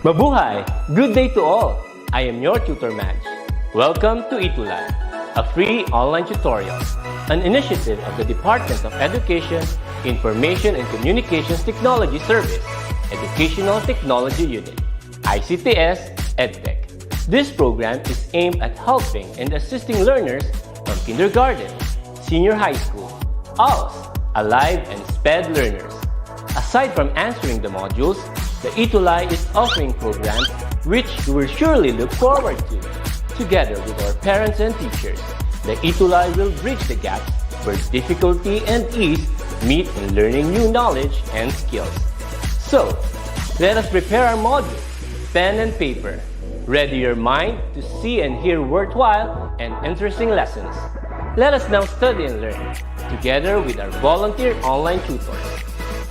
Mabuhay! Good day to all! I am your tutor Madge. Welcome to ETUlay, a free online tutorial, an initiative of the Department of Education, Information and Communications Technology Service, Educational Technology Unit, ICTS EdTech. This program is aimed at helping and assisting learners from kindergarten, senior high school, ALS, Alive, and SPED learners. Aside from answering the modules, the ETUlay is offering programs which you will surely look forward to. Together with our parents and teachers, the ETUlay will bridge the gaps where difficulty and ease meet in learning new knowledge and skills. So, let us prepare our modules, pen and paper. Ready your mind to see and hear worthwhile and interesting lessons. Let us now study and learn, together with our volunteer online tutors.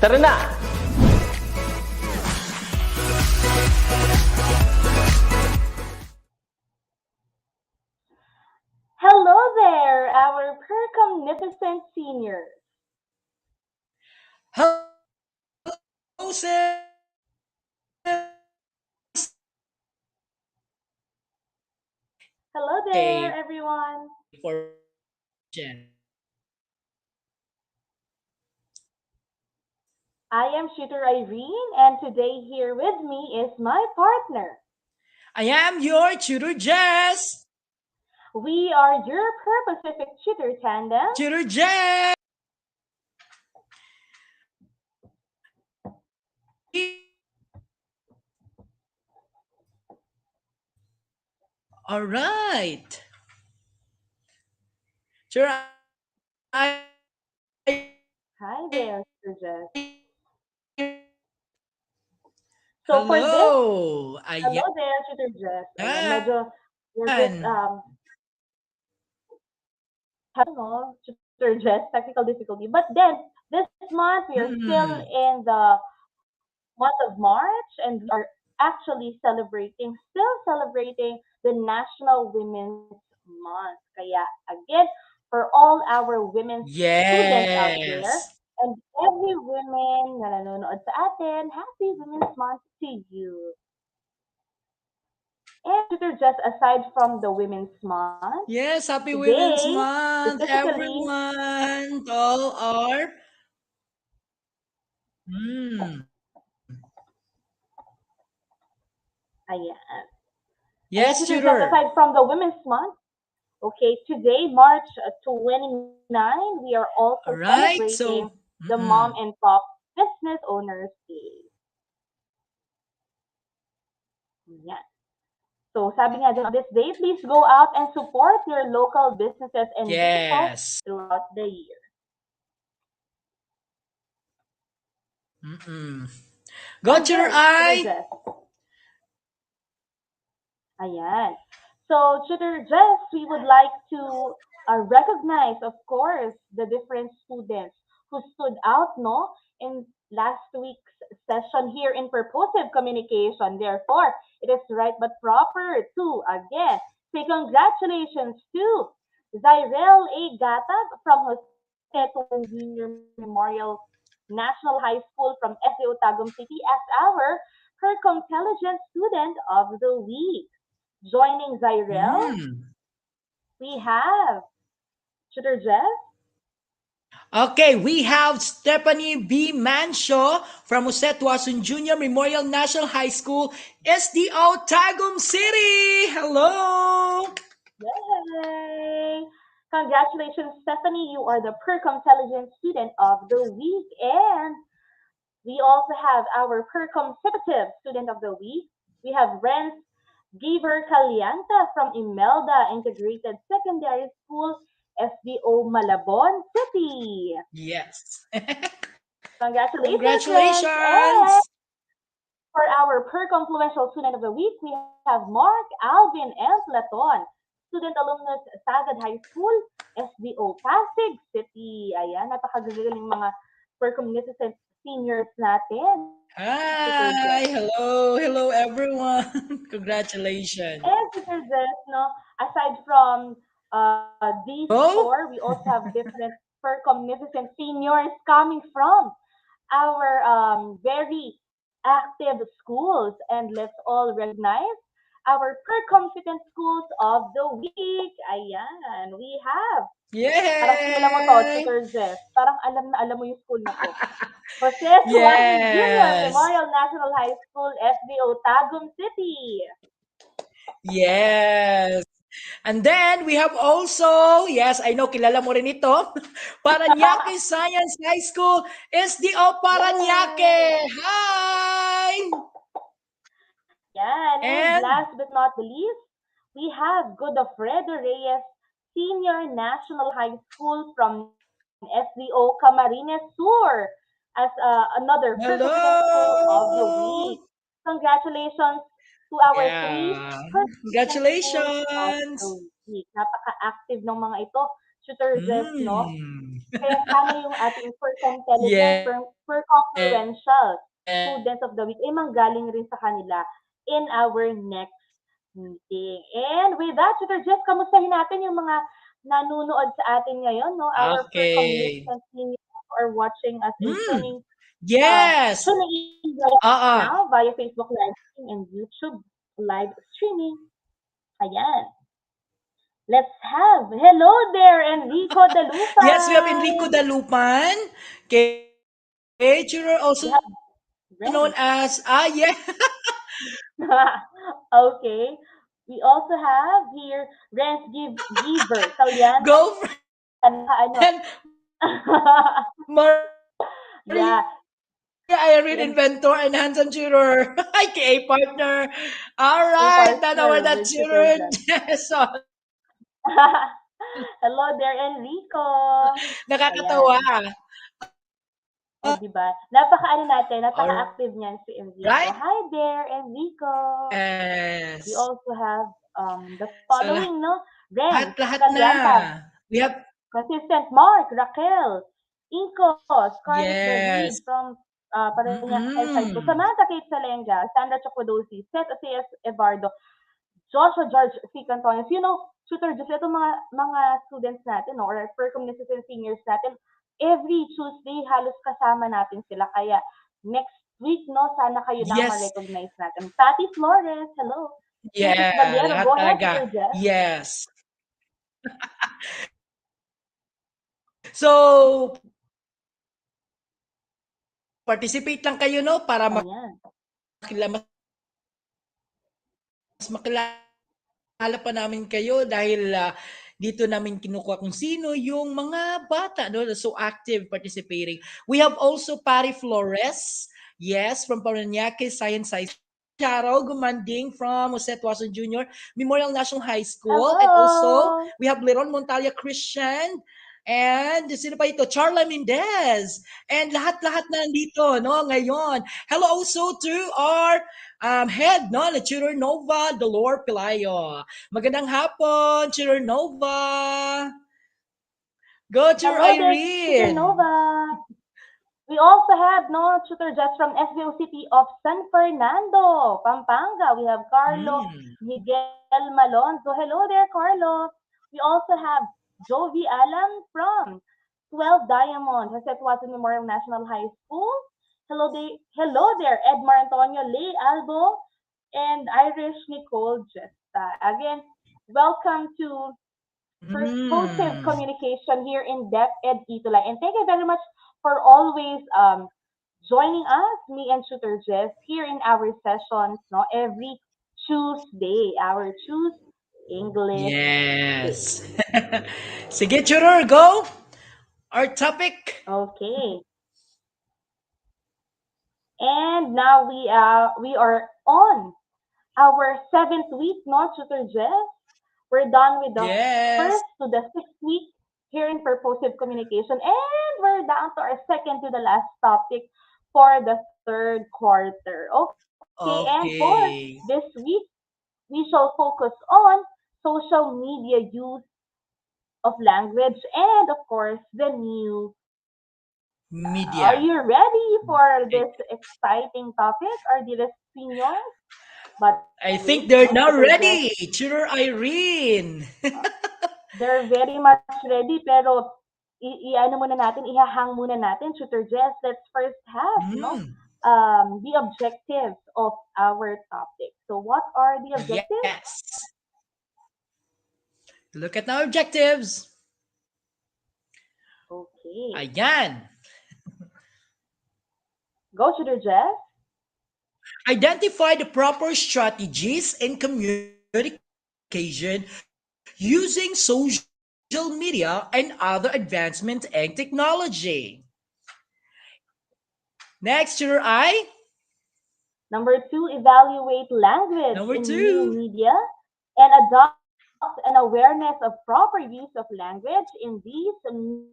Tara na! Hello there, our Purcomnificent seniors. Hello, sir. Hello there, everyone. For Jen. I am Shooter Irene, and today here with me is my partner. I am your tutor, Jess. We are your Purposive tutor tandem. Tutor Jess. All right. Sure. Hi there, Tutor Jess. So hello. for this, hello there, Tutor Jess. Medyo we're just having Tutor Jess technical difficulty, but then this month we are still in the month of March, and we are actually still celebrating the National Women's Month. Kaya again, for all our women students out there, and every women na nanonood sa atin, Happy Women's Month to you. And Tutor Jess, aside from the Women's Month, yes, Happy today, Women's Month, specifically, everyone. All are. ayan. Yes, and Tutor tutor. Jess, aside from the Women's Month, okay, today, March 29, we are also celebrating the Mom and Pop Business Owners Day. Yan. So, sabi nga dyan, on this day, please go out and support your local businesses and people throughout the year. Got your eye! Ayan. So, Tutor Jess, we would like to recognize, of course, the different students who stood out, no, in last week's session here in Purposive Communication. Therefore, it is right but proper to, again, say congratulations to Zyrel A. Gatag from Jose Junior Memorial National High School from SDO Tagum City as our Percomtelligent Student of the Week. Joining Zyrel, we have Tutor Jess. Okay, we have Stephanie B. Mancho from Jose Tuason Junior Memorial National High School, SDO Tagum City. Hello! Yay! Congratulations, Stephanie. You are the Percomtelligent Student of the Week. And we also have our Percomsipative Student of the Week. We have Renz Giver Calianta from Imelda Integrated Secondary School, SDO Malabon City. Yes. Congratulations. And for our Per-Confluential Student of the Week, we have Mark, Alvin, and Platon, student alumnus Sagad High School, SDO Pasig City. Ayan, napakagagaling mga Per-Communificent seniors natin. Hi! Hello everyone! Congratulations! And Tutor Jess, no, aside from these four, we also have different Per-Communificent seniors coming from our very active schools. And let's all recognize our per competent schools of the week. Ayan, we have, parang kilala mo to, Yay! Tutor Jeff. Parang alam na alam mo yung school na to. Jose Suason Junior Yes. Memorial National High School, SBO, Tagum City. Yes. And then we have also, yes, I know kilala mo rin ito, Paranaque Science High School, SDO Yes. Paranaque. Hi! Yan. And And last but not the least, we have Godofredo Reyes Senior National High School from SDO Camarines Sur as another per competent school of the week. hello. Congratulations to our three Yeah. per competent schools of the Congratulations. week. Napaka-active ng mga ito, Shooter Jeff, no? Mm. Kaya sana yung ating per intelligent, per Yes. confluential students of the week ay manggaling rin sa kanila in our next meeting. And with that, Tutor Jeff, kamustahin natin yung mga nanunood sa atin ngayon, no? Our per Okay. communication seniors who are watching us and Hmm. Yes. tuning in right Ah. now via Facebook live stream and YouTube live streaming. Ayan. Let's have, hello there, Enrico Yes, we have Enrico Dalupan. Dalupan. Okay. You're also We have known Renz. as, yeah. Okay. We also have here Renz Giver, Kalyana, Go ano. friend. Maria Yeah, Irene and Inventor and Hanson Tutor. IKA partner. All a right. That our partner that with Tutor tutor. Jen. Jason. Hello there, Enrico. Nakakatawa. Ayan. O, di ba? Napaka-ano natin, All napaka-active niyan si Enrico. right. Hi there, Enrico. We Yes. also have the So following, no? Renz, lahat-lahat na. Kalyanta, We have, Consistent Mark, Raquel, Inco, Scarlett David yes. from Parañaque High School, Mm-mm. Samantha Kate Salenga, Sandra Chocodosi, Seth Asias Evardo, Joshua George C. Cantones. You know, Tutor Jose, itong mga students natin, no, or per communities and seniors natin, every Tuesday halos kasama natin sila. Kaya next week, no, sana kayo na ang Yes. ma-recognize natin. Patty Flores, hello. Princess Yeah, Valero, lahat go ahead, talaga. Tutor Jeff. Yes. So, participate lang kayo, no, para Ayan. mas makilala pa namin kayo dahil dito namin kinukuha kung sino yung mga bata, no, so active participating. We have also Pari Flores, yes, from Paranaque Science High School. Charo Gumanding from Jose Tuason Jr. Memorial National High School. And also, Hello. we have Leron Montalia Christian. And sino pa ito? Charla Mendez. And lahat-lahat na nandito, no, ngayon. Hello also to our head, no, na Tutor Nova Dolor Pilayo. Magandang hapon, Tutor Nova. Go, Tutor Hello there, Tutor Irene. Nova. We also have no tutor just from SBO City of San Fernando, Pampanga. We have Carlo Mm. Miguel Malonzo. Hello there, Carlo. We also have Jovi Alam from 12 Diamond, Jose Tuason Memorial National High School. Hello there, Edmar Antonio Lay Albo and Irish Nicole Jesta. Again, welcome to Purposive Mm. communication here in DepEd ETUlay. And thank you very much for always joining us, me and Shooter Jess, here in our sessions, no, every Tuesday, our Choose English Day. Yes. Sige, Tutor, go. Our topic. Okay. And now we are on our seventh week, no, Tutor Jess. We're done with the Yes. first to the sixth week here in Purposive Communication, and we're down to our second to the last topic for the third quarter. Okay, and for this Okay. week, we shall focus on social media use of language and, of course, the new media. Are you Media. ready for this Okay. exciting topic, our dearest seniors? But wait, I no, think they're Tutor now Jess, ready. Tutor Irene. they're very much ready, pero i-ano muna natin, ihahang muna natin, Tutor Jess. Let's first have, no? Mm. the objectives of our topic. So, what are the objectives? Yes. Look at our objectives. Okay, Ayan. go to the Jess. Identify the proper strategies in communication using social media and other advancement and technology. Next, your I. Number two, evaluate language Number in new two. media and adopt an awareness of proper use of language in these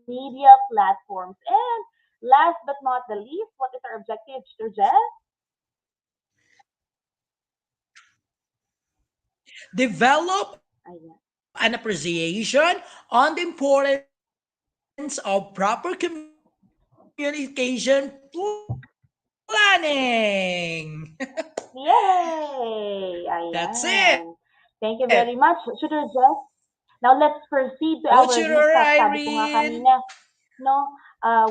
media platforms. And last but not the least, what is our objective, Mr. Jess? Develop an Ayan. appreciation on the importance of proper communication planning. Yay! That's it. Ayan. Thank you very much, Shooter Jess. Now let's proceed to Go our tutor recap. Sabi ko nga Irene. kanina, no,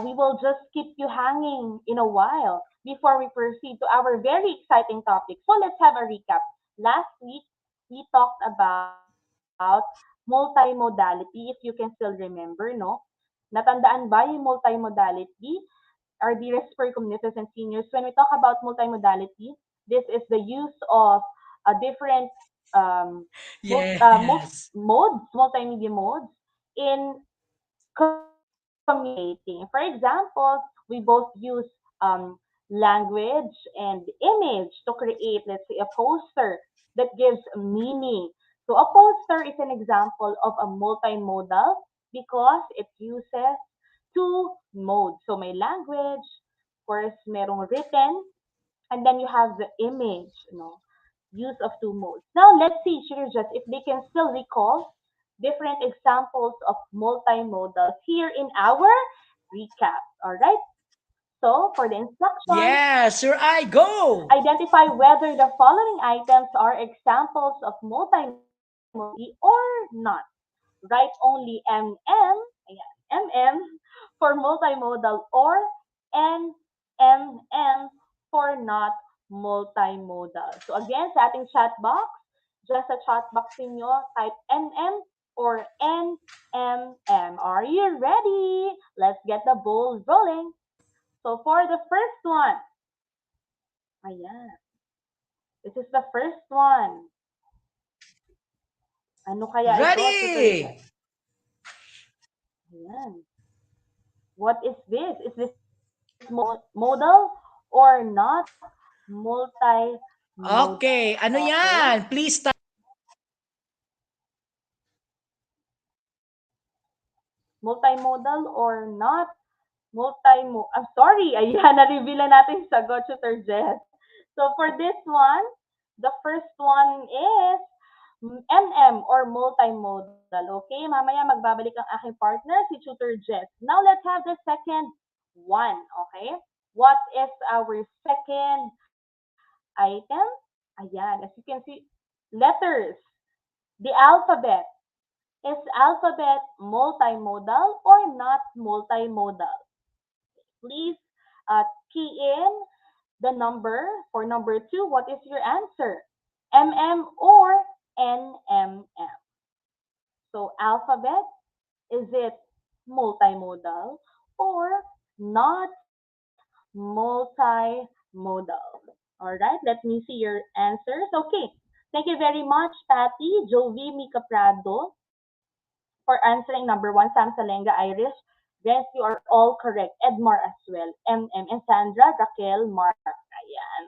we will just keep you hanging in a while before we proceed to our very exciting topic. So let's have a recap. Last week, we talked about multimodality, if you can still remember, no? Natandaan ba yung multimodality? Our dearest fur communities and seniors, when we talk about multimodality, this is the use of a different Yes. modes, multimedia modes in communicating. For example, we both use language and image to create, let's say, a poster that gives meaning. So a poster is an example of a multimodal because it uses two modes. So may language, of course, merong written, and then you have the image, use of two modes. Now let's see, just if they can still recall different examples of multimodals here in our recap. All right. So for the instructions, Yes, your I go. identify whether the following items are examples of multimodality or not. Write only ayan, MM for multimodal or NMM for not multimodal. So again, sa ating chat box, just sa chat box ninyo, type NM or NMM. Are you ready? Let's get the ball rolling. So for the first one, ayan, this is the first one. Ano kaya ito, Tutor Ready. Jeff? Ayan. What is this? Is this modal or not multimodal? Okay, ano Okay. yan? Please type. Multimodal or not I'm sorry, ayan, na-reveal na natin yung sagot, Tutor Jess. So for this one, the first one is MM or multimodal. Okay, mamaya magbabalik ang aking partner, si Tutor Jess. Now let's have the second one. Okay, what is our second item? Ayan, as you can see, letters. The alphabet. Is alphabet multimodal or not multimodal? Please key in the number. For number two, what is your answer? MM or NMM? So alphabet, is it multimodal or not multimodal? All right, let me see your answers. Okay, thank you very much, Patty, Jovi, Mika Prado, for answering number one, Sam Salenga, Irish. Yes, you are all correct. Edmar as well. MM and Sandra, Raquel, Mark. Ayan.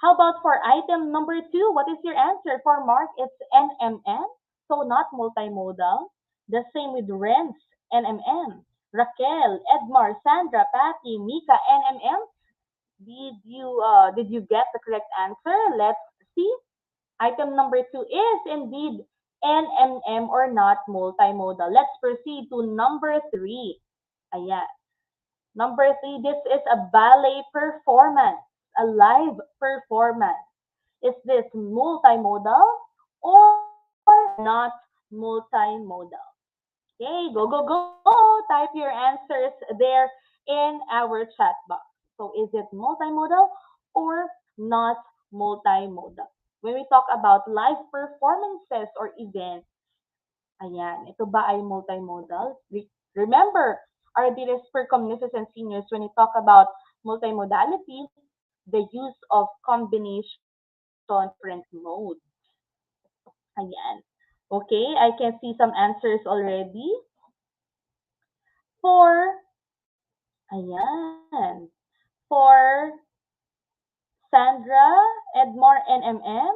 How about for item number two? What is your answer? For Mark, it's NMM, so not multimodal. The same with Renz, NMM. Raquel, Edmar, Sandra, Patty, Mika, NMM. Did you get the correct answer? Let's see. Item number two is indeed NMM or not multimodal. Let's proceed to number three. Ayan. Number three, this is a ballet performance, a live performance. Is this multimodal or not multimodal? Okay, go, go, go. Type your answers there in our chat box. So is it multimodal or not multimodal? When we talk about live performances or events, ayan, ito ba ay multimodal? Remember, our dearest Percommunities and seniors, when we talk about multimodality, the use of combination of different modes. Ayan. Okay, I can see some answers already. For, ayan, for Sandra, Edmore NMM,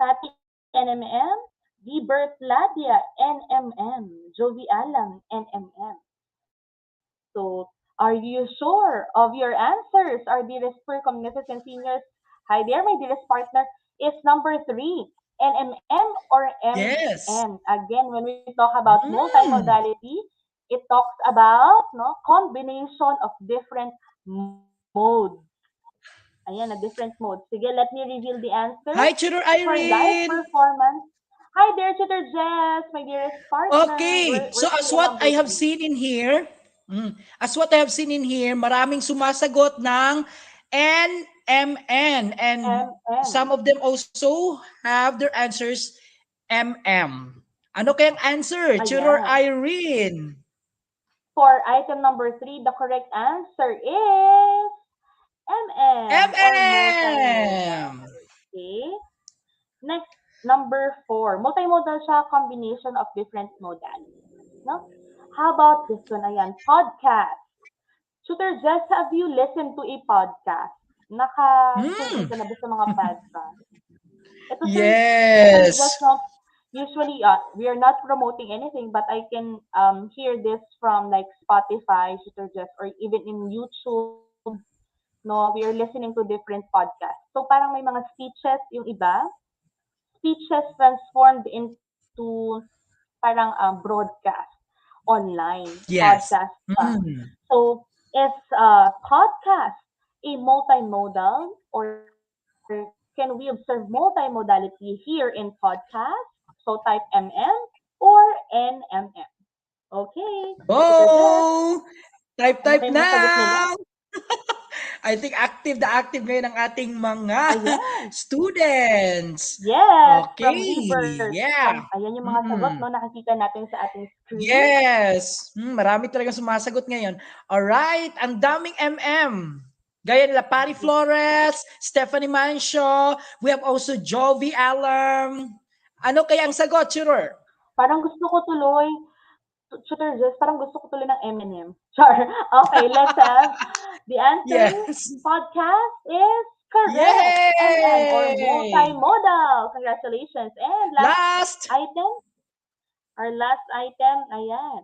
Patty NMM, Debert Ladia NMM, Jovi Alam NMM. So, are you sure of your answers? Our dearest per communities and seniors, hi there, my dearest partner, is number three, NMM or Yes. MM. Again, when we talk about Mm. multimodality, it talks about no combination of different modes. Ayan, a different mode. Sige, let me reveal the answers Hi, Tutor for live Irene. performance. Hi there, Tutor Jess, my dearest partner. Okay. So We're as still in what number I have three. seen in here, as what I have seen in here, maraming sumasagot ng NMN and some MM. of them also have their answers MM. Ano kayang answer? Tutor Ayan. Irene. For item number three, the correct answer is MM or multimodal. MM. Okay. Next, number four. Multimodal siya, combination of different modalities. No? How about this one? Ayan, podcast. Shooter Jess, have you listened to a podcast? Naka-tune in Hmm. ka na ba sa mga podcast? Ito, Sir Jess, Yes. no, usually we are not promoting anything, but I can hear this from like Spotify, Shooter Jess, or even in YouTube. No, we are listening to different podcasts. So parang may mga speeches yung iba, speeches transformed into parang broadcast online, Yes. podcast pa. Hmm. So is podcast a multimodal or can we observe multimodality here in podcast? So type MM or NMM. Okay, Tutor Jess, Oh! Type, ano type kayong mga sagot nila? now! I think active na active ngayon ang ating mga Ayan. students. Yes, from Okay. Rebirth. Yeah. Ayan yung mga sagot, Mm. no, nakikita natin sa ating screen. Yes. Marami talagang sumasagot ngayon. Alright. Ang daming MM. Gaya nila Patty Flores, Stephanie Mancio. We have also Jovi Alarm. Ano kaya ang sagot, Churor? Parang gusto ko tuloy, Tutor Jess, parang gusto ko tuloy ng M&M. Char. Okay, let's have the answer. Yes. Podcast is correct. MM or Yay! multimodal. Congratulations. And last Last. item, our last item, ayan.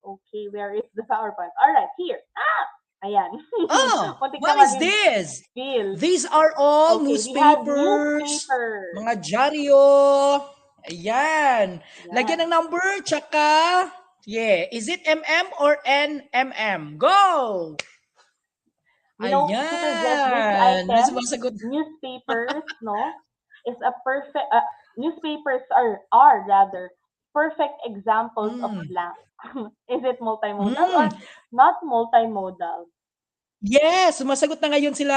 Okay, where is the PowerPoint? All right, here. Ah! Ayan. Oh, Muntik na what is this? mag-reveal. These are all Okay, we have newspapers, newspapers. mga dyaryo. Ayan. Lagyan Ayan. ng number, tsaka, yeah. Is it MM or NMM? Go! Tutor Jess, this Ayan. May item, sumasagot. newspapers, no, is a perfect, newspapers are rather perfect examples of Mm. blank. Is it multimodal Mm. or not multimodal? Yes, sumasagot na ngayon sila,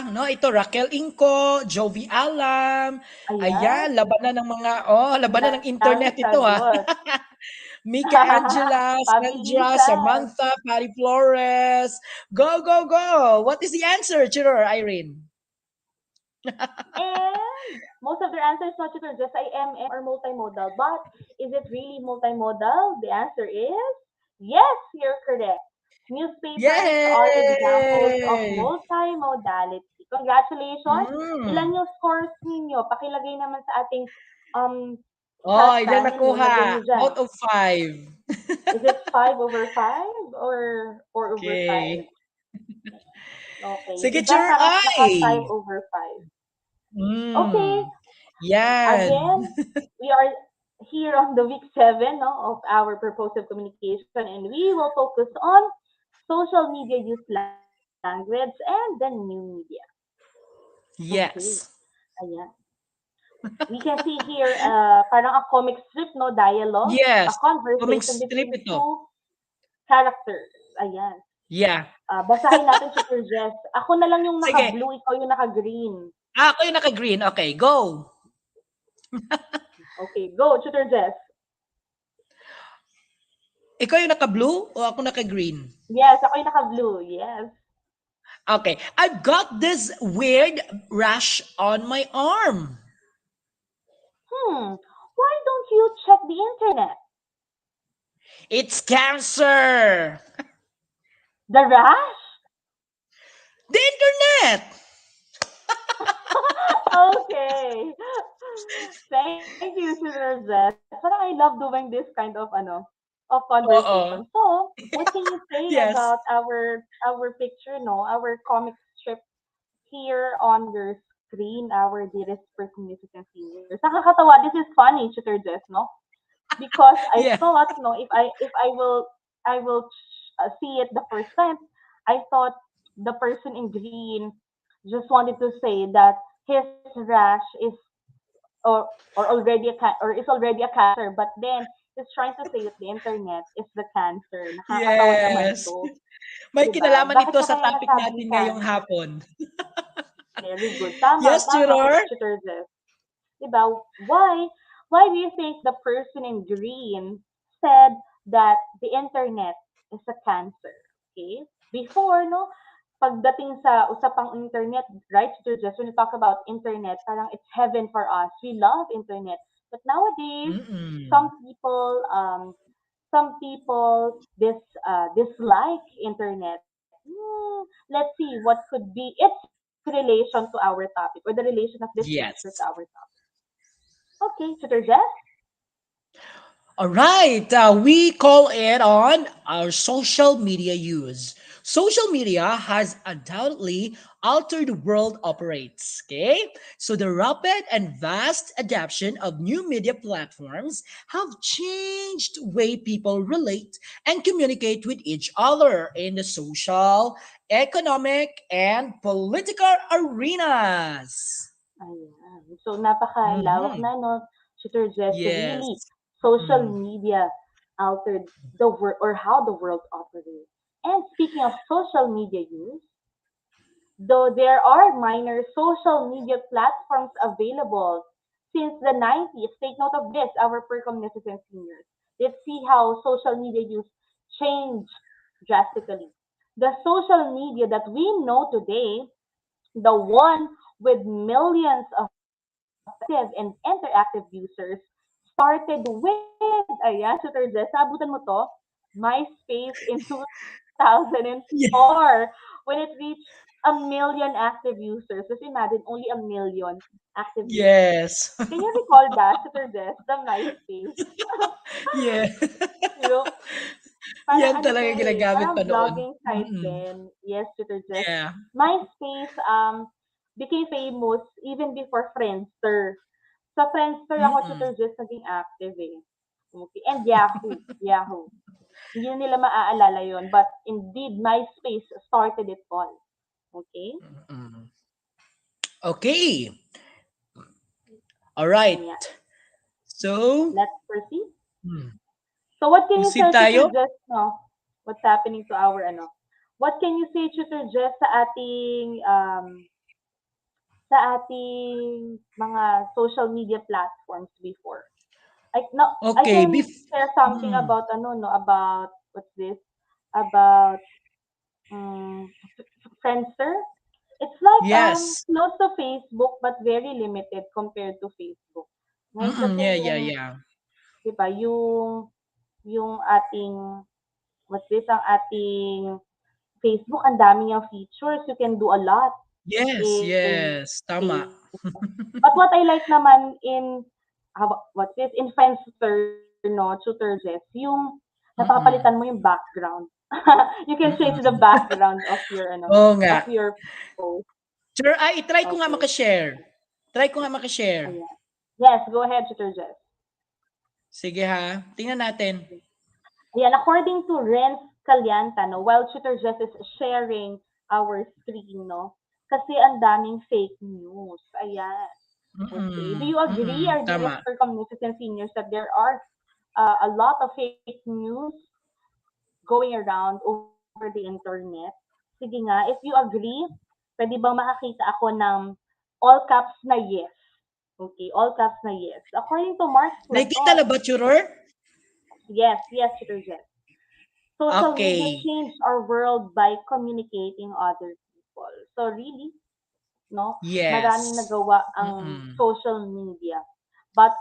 no? Ito Raquel Inco, Jovi Alam. Ayan, Ayan, ang labanan ng daming internet ito ha. sagot. Mika Angela, Sandra, Pabilisan. Samantha, Patty Flores. Go, go, go. What is the answer, Chiror, Irene? And most of their answers, not tutor, just IMM or multimodal. But is it really multimodal? The answer is yes, you're correct. Newspapers are examples of Yay! multimodality. Congratulations! Ilan Mm. yung scores ninyo? Pakilagay naman sa ating um, Oh, chat ilan panel. Lagay nakuha? nyo dyan. Out of 5. Is it 5 over 5 or 4 over 5? Okay. Okay. Yung Sige, iba Chiror, parang naka 5 I. over 5. Okay. Mm. Yan. Again, we are here on the week 7 no, of our purposive communication, and we will focus on social media use language and the new media. Okay. Yes. Ayan. We can see here parang a comic strip, no, dialogue, a Yes. Comic conversation strip between ito. two characters. Ayan. Yeah. Basahin natin, Tutor Jess. Ako na lang yung Sige. naka-blue, ikaw yung naka-green. Ako yung naka-green. Okay, go. Okay, go, Tutor Jess. Ikaw yung naka-blue o ako naka-green? Yes, ako yung naka-blue. Yes. Okay. I've got this weird rash on my arm. Why don't you check the internet? It's cancer. The rash? The internet. Okay. Thank you, Tutor Jess. Parang I love doing this kind of of conversation. Oo. So, what can you say Yes. about our picture, no? Our comic strip here on your screen, our dearest person, music and seniors. Nakakatawa. This is funny, Tutor Jess, no? Because I Yeah. thought, no, if I will see it the first time, I thought the person in green just wanted to say that his rash is or or is already a cancer, but then he's trying to say that the internet is the cancer. Nakakatawa naman Yes. to, May 'di ba? kinalaman Bakit ito niya sa kaya topic nasabing natin ngayong cancer? hapon. Very good. Tama, Yes, tama, Juror? Tutor Jess. 'Di ba? Why do you think the person in green said that the internet is a cancer? Okay? Before, no, pagdating sa usapang internet, right, Tutor Jess, when we talk about internet, parang it's heaven for us. We love internet. But nowadays, Mm-mm. some people dislike internet. Let's see what could be its relation to our topic or the relation of this picture to our Yes. topic. Okay, Tutor Jess? All right, we call it on our social media use. Social media has undoubtedly altered the world operates. Okay, so the rapid and vast adoption of new media platforms have changed way people relate and communicate with each other in the social, economic, and political arenas. Ayan. So, napakalawak Mhm. na, no, Tutor Jess, really, Yes. social Mm. media altered the world or how the world operates. And speaking of social media use, though there are minor social media platforms available since the 90s, take note of this, our Percomnificent seniors. Let's see how social media use changed drastically. The social media that we know today, the one with millions of active and interactive users, started with, ayan, Tutor Jess, naabutan mo to? MySpace in 2004 Yeah. when it reached a million active users. Just imagine, only a million active users. Yes. Can you recall that, Tutor Jess, the MySpace? Yeah. You know, parang Yan ano siya talaga yung eh, ginagamit parang pa noon. vlogging site Mm. din. Yes, Tutor Jess. Yeah. MySpace became famous even before Friendster. Sa Friendster ako, Mm. Tutor Jess, naging active eh. Okay. And Yahoo. Yahoo. Hindi na nila maaalala yon. But indeed, MySpace started it all. Okay? Mm. Okay. All right. Ayan. So, Let's proceed. hmm, So what can you proceed say, Tutor tayo? Jess, no? What's happening to our, ano? What can you say, Tutor Jess, sa ating mga social media platforms before? I Okay. can share something Hmm. about ano no about what's this about Friendster. It's like Yes. close to Facebook but very limited compared to Facebook. Ngayon Mm. kasi Yeah, yeah, yung yeah. 'di ba yung ating what's this ang ating Facebook ang dami niyang features. You can do a lot Yes, in yes. Tama. Facebook. But what I like naman in what's this in Friendster no, Tutor Jess, yung napapalitan mo Mm. yung background. You can change the Mm. background of your Oo nga. of your post. Sure, ay, try ko nga Okay. makashare. Try ko nga makashare. Ayan. Yes, go ahead, Tutor Jess. Sige ha. Tingnan natin. Ayan, according to Renz Calyanta, no, while Tutor Jess is sharing our screen, no, kasi ang daming fake news. Ayan. Okay. Do Mm. you agree, Mm. our dearest Tama. for communities and seniors, that there are a lot of fake news going around over the over the internet? Sige nga, if you agree, pwede bang makakita ako ng all caps na yes? Okay, all caps na yes. According to Mark's Nakikita question, na ba, Churor? yes, yes, Tutor Jess. Social media Okay. changed our world by communicating other people. So really, no, maraming Yes. nagawa ang Mm-mm. social media. But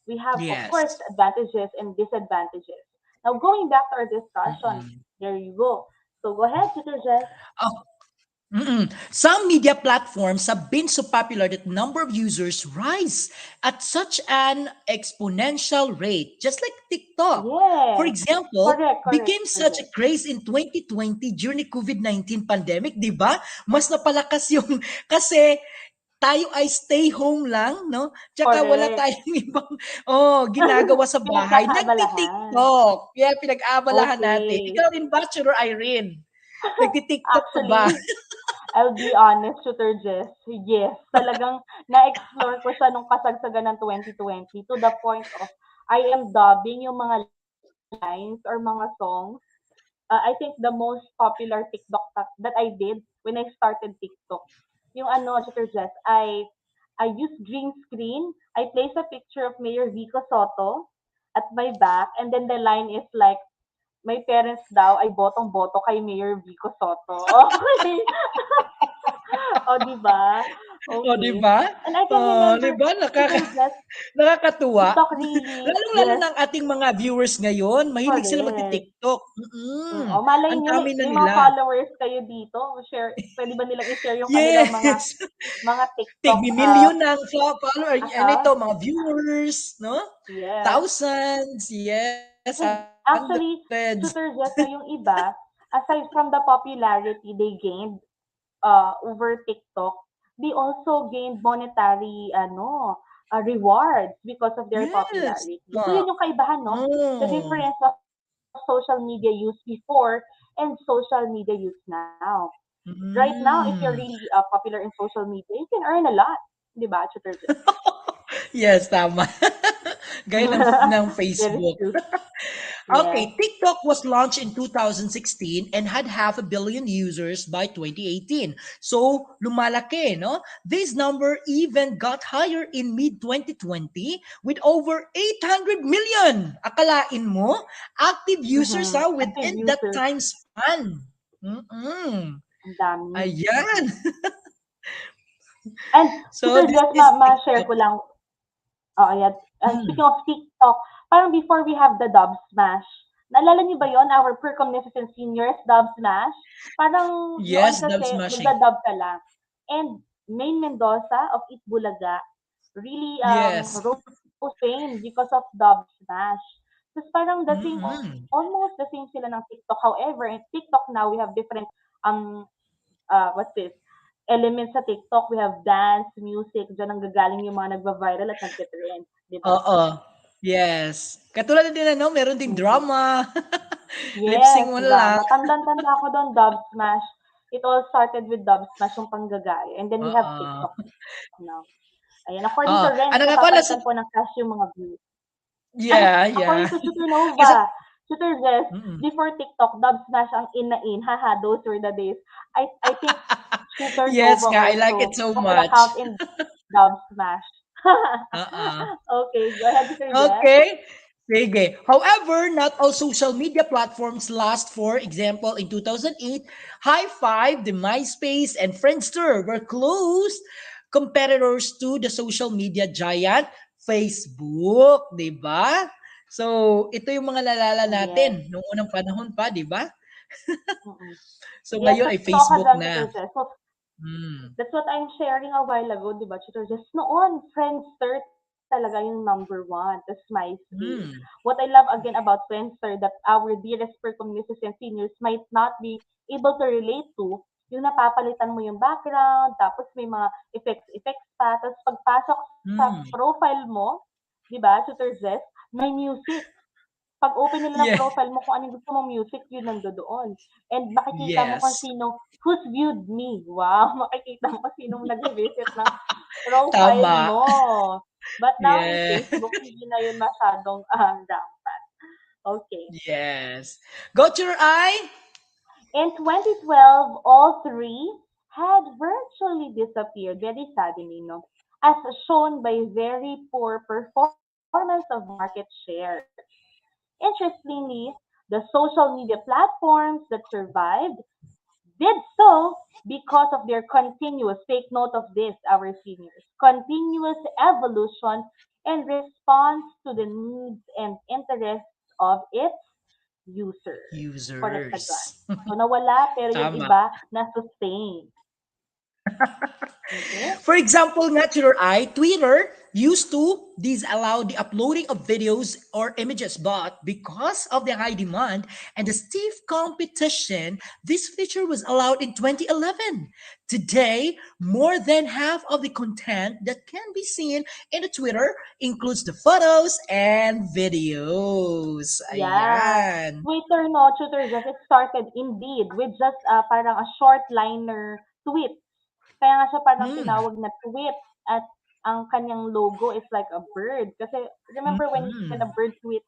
we have, of course, Yes. advantages and disadvantages. Now, going back to our discussion, Mm-mm. there you go. So go ahead, Tutor Jess. Oh, some media platforms have been so popular that number of users rise at such an exponential rate, just like TikTok. For Yes, example, correct, correct, became Tutor such a Jess. craze in 2020 during the COVID-19 pandemic, di ba? Mas napalakas yung, kasi tayo ay stay home lang, no? Tsaka wala Correct. tayong ibang ginagawa sa bahay. Pinagkakaabalahan. Nagti-TikTok. Yeah, pinag-aabalahan natin. Okay. Ikaw rin ba, Churro Irene? Nagti-TikTok ka ba? Actually, I'll be honest, Tutor Jess. Yes, talagang na-explore ko siya nung kasagsagan ng 2020 to the point of I am dubbing yung mga lines or mga songs. I think the most popular TikTok that I did when I started TikTok. Yung ano, Tutor Jess, I use green screen. I place a picture of Mayor Vico Soto at my back, and then the line is like, my parents daw ay botong-boto kay Mayor Vico Soto. Okay. O, di ba? O, di Okay. ba? And I can remember, Di ba? Tutor Jess, Nakakatuwa. TikTok really, Lalong-lalo yes, ng ating mga viewers ngayon, mahilig sila correct. magti-TikTok. O, malay Ang nyo, dami na may mga nila. followers kayo dito. Share, pwede ba nilang i-share yung kanilang Yes! mga TikTok, Tigbi-million ng follower. Ano account? ito, mga viewers, no? Yes. Thousands. Yes, And actually, hundreds. Tutor Jess, no, yung iba, aside from the popularity they gained over TikTok, they also gained monetary rewards because of their Yes. popularity. So yun yung kaibahan, no? The Oh. difference of social media use before and social media use now. Right now, if you're Mm. really popular in social media, you can earn a lot. Di ba, Tutor Jess? Yes, tama. Gaya ng Very Facebook. true. Yes. Okay, TikTok was launched in 2016 and had half a billion users by 2018. So, lumalaki, no? This number even got higher in mid-2020 with over 800 million. Akalain mo? Active users Mm-hmm. Active within that users. time span. Mm-mm. Ang dami. Ayan. Mm-mm. And So, Tutor this Jess, is ma-share TikTok. ko lang. Oh, yeah. Hmm. Speaking of TikTok, parang before we have the Dub Smash, naalala niyo ba yon our Precognition Seniors Dub Smash? Parang noon Yes, dub kasi smashing. magda-dub ka lang. And Main Mendoza of Itbulaga really Yes. rose fame because of Dub Smash. Tapos parang the same, Mm-mm. almost the same sila ng TikTok. However, in TikTok now, we have different um what's this? Elements sa TikTok, we have dance, music, diyan ang gagaling yung mga nagva-viral at nagte-trend, 'di ba? Oo. Yes. Katulad din ano, meron ding Mm. drama. Lip Yes, sync mo na lang. drama. Tandang-tanda ko do'n, Dub Smash. It all started with Dub Smash, yung panggagaya. And then we have Oo. TikTok now. Ayan, according Oo. to Renz, Ano ako nasa napapalitan po ng cash yung mga views. yeah, According yeah. to Kasi Supernova, Tutor Jess, mm. before TikTok, Dub Smash ang in na in. Haha, those were the days. I think Yes Supernova nga, I like it also so has an much. account in Dub Smash. Oo. Okay, go ahead, Tutor Jess. Okay. Sige. However, not all social media platforms last. For example, in 2008, High Five, the MySpace, and Friendster were close competitors to the social media giant Facebook, di ba? So, ito yung mga nalala Yes. natin noong unang panahon pa, di ba? Mm-mm. So, Yes, ngayon ay totoo ka Facebook dyan, na. Tutor Jess. So, Hmm. that's what I'm sharing a while ago, di ba, Tutor Jess? Noon, Friendster talaga yung number one, tas MySpace. Hmm. What I love again about Friendster that our dearest communities and seniors might not be able to relate to, yung napapalitan mo yung background, tapos may mga effects pa, tapos pagpasok sa Hmm. profile mo, di ba, Tutor Jess, may music. Pag open nila ng Yeah. profile mo, kung anong gusto mong music, yun nandoon. And makikita mo kung Yes. sino, who's viewed me. Wow, makikita mo kung sinong nag-visit ng profile Tama. mo. But now in Yeah. Facebook, hindi na yun masyadong rampant. Okay. Yes. Go to your eye. In 2012, all three had virtually disappeared, very sadly, no? As shown by very poor performance of market share. Interestingly, the social media platforms that survived did so because of their continuous, take note of this, our seniors, continuous evolution and response to the needs and interests of its users. Correct agad. Users. So nawala, pero yung Tama. iba na-sustain. Okay? For example, nga Twitter Twitter used to disallow the uploading of videos or images, but because of the high demand and the stiff competition, this feature was allowed in 2011. Today, more than half of the content that can be seen in the Twitter includes the photos and videos. Yeah. Ayan. Twitter, no, Twitter just, it started indeed with just parang a short liner tweet. Kaya nga siya parang Hmm. tinawag na tweet at ang kanyang logo is like a bird. Kasi remember when a Mm-mm. bird tweet,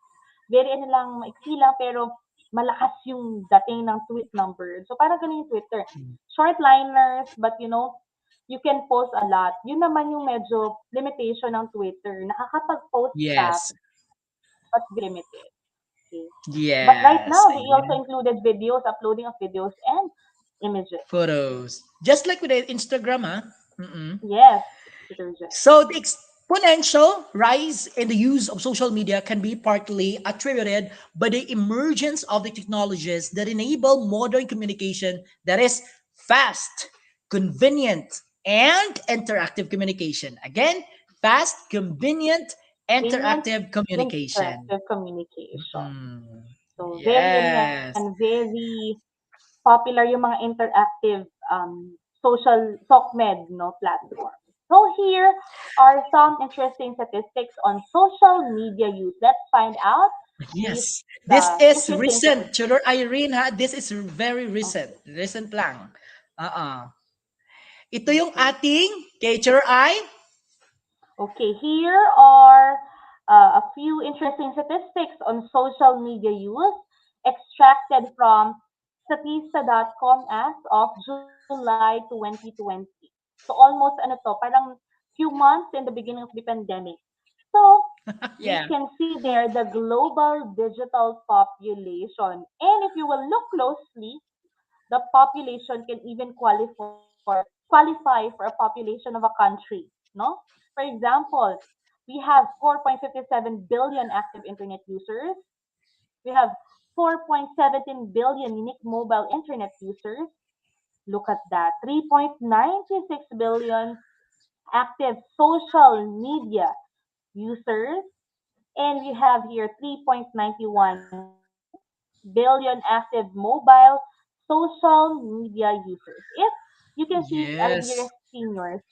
very ano lang, maiksi lang, pero malakas yung dating ng tweet ng bird. So parang ganun yung Twitter. Short liners, but you can post a lot. Yun naman yung medyo limitation ng Twitter. Nakakapag-post ka, Yes. but very limited. Okay. But right Yes. now, they also Ayan. included videos, uploading of videos and images. Photos. Just like with the Instagram, huh? Mm-mm. Yes, Twitter Jet. So the exponential rise in the use of social media can be partly attributed by the emergence of the technologies that enable modern communication that is fast, convenient, and interactive communication. Again, fast, convenient, Convenient, interactive communication. interactive communication. Mm. So, very, ano yan, Yes. very popular yung mga interactive social SOCMED platform. So, here are some interesting statistics on social media use. Let's find out these Yes. This is interesting recent. statistics. Tudor Irene ha. This is very recent. Okay. Recent lang. Ito yung Okay. ating kay Tudor I. Okay, here are a few interesting statistics on social media use extracted from statista.com as of July 2020. So almost ano to, parang few months in the beginning of the pandemic. So we Yeah. can see there the global digital population. And if you will look closely, the population can even qualify for a population of a country, no? For example, we have 4.57 billion active internet users. We have 4.17 billion unique mobile internet users. Look at that. 3.96 billion active social media users. And we have here 3.91 billion active mobile social media users. If you can see, our dearest Yes. seniors,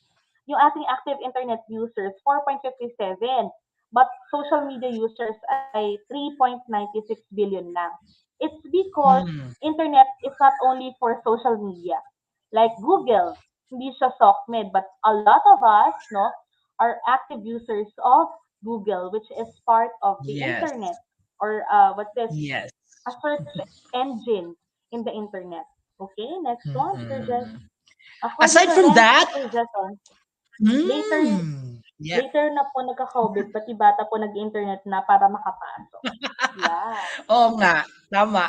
yung ating active internet users, 4.57, but social media users ay 3.96 billion lang. It's because Hmm. internet is not only for social media. Like Google, hindi siya SOCMED, but a lot of us, no, are active users of Google, which is part of the Yes. internet, or what's this, Yes. a search engine in the internet. Okay, next one, Sir Jess. Mm-mm. According Aside to from Randy, that, Sir Jess, later yeah. later na po nagka-COVID, pati bata po nag-internet na para makapasok. Yeah. Oo nga, tama.